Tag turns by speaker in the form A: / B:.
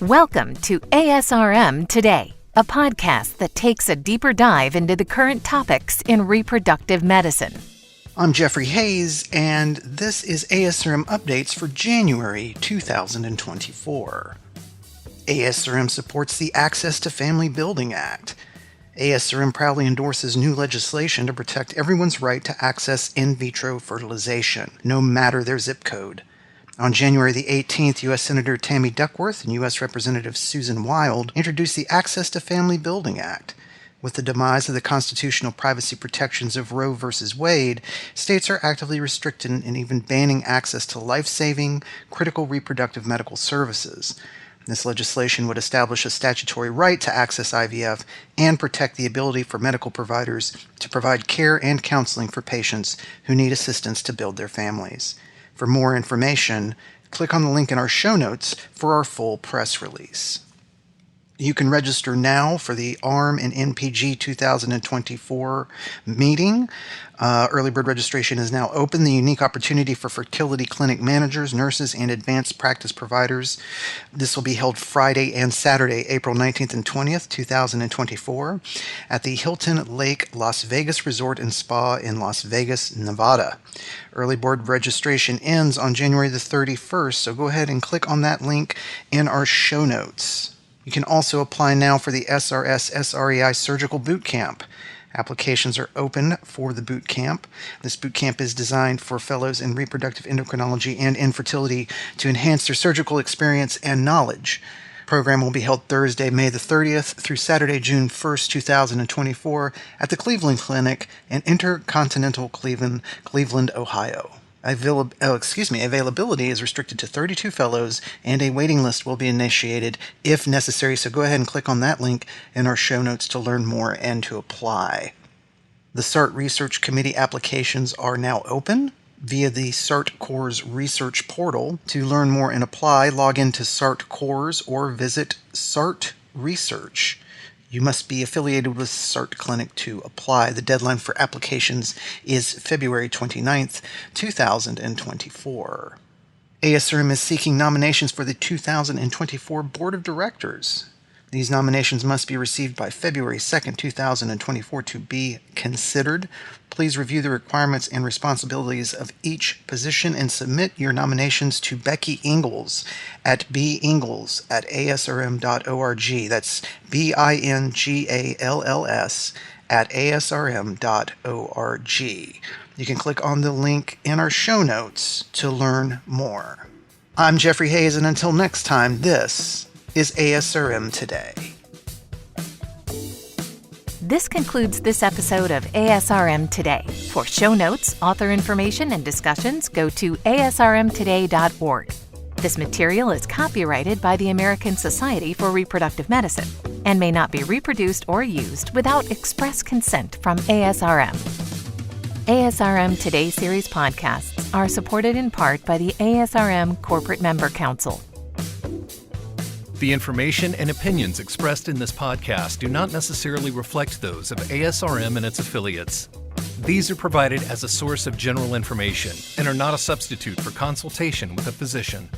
A: Welcome to ASRM Today, a podcast that takes a deeper dive into the current topics in reproductive medicine.
B: I'm Jeffrey Hayes, and this is ASRM Updates for January 2024. ASRM supports the Access to Family Building Act. ASRM proudly endorses new legislation to protect everyone's right to access in vitro fertilization, no matter their zip code. On January the 18th, U.S. Senator Tammy Duckworth and U.S. Representative Susan Wild introduced the Access to Family Building Act. With the demise of the constitutional privacy protections of Roe v. Wade, states are actively restricting and even banning access to life-saving, critical reproductive medical services. This legislation would establish a statutory right to access IVF and protect the ability for medical providers to provide care and counseling for patients who need assistance to build their families. For more information, click on the link in our show notes for our full press release. You can register now for the ARM&amp 2024 meeting. Early bird registration is now open. The unique opportunity for fertility clinic managers, nurses, and advanced practice providers. This will be held Friday and Saturday, April 19th and 20th, 2024, at the Hilton Lake Las Vegas Resort and Spa in Las Vegas, Nevada. Early bird registration ends on January the 31st, so go ahead and click on that link in our show notes. You can also apply now for the SRS-SREI Surgical Bootcamp. Applications are open for the bootcamp. This bootcamp is designed for fellows in reproductive endocrinology and infertility to enhance their surgical experience and knowledge. The program will be held Thursday, May the 30th through Saturday, June 1st, 2024 at the Cleveland Clinic in Intercontinental Cleveland, Ohio. Availability is restricted to 32 fellows, and a waiting list will be initiated if necessary, so go ahead and click on that link in our show notes to learn more and to apply. The SART Research Committee applications are now open via the SART Cores Research Portal. To learn more and apply, log into SART Cores or visit SART Research. You must be affiliated with SART Clinic to apply. The deadline for applications is February 29th, 2024. ASRM is seeking nominations for the 2024 Board of Directors. These nominations must be received by February 2nd, 2024 to be considered. Please review the requirements and responsibilities of each position and submit your nominations to Becky Ingalls at bingalls@asrm.org. That's BINGALLS at asrm.org. You can click on the link in our show notes to learn more. I'm Jeffrey Hayes, and until next time, this is ASRM Today.
A: This concludes this episode of ASRM Today. For show notes, author information, and discussions, go to asrmtoday.org. This material is copyrighted by the American Society for Reproductive Medicine and may not be reproduced or used without express consent from ASRM. ASRM Today series podcasts are supported in part by the ASRM Corporate Member Council.
C: The information and opinions expressed in this podcast do not necessarily reflect those of ASRM and its affiliates. These are provided as a source of general information and are not a substitute for consultation with a physician.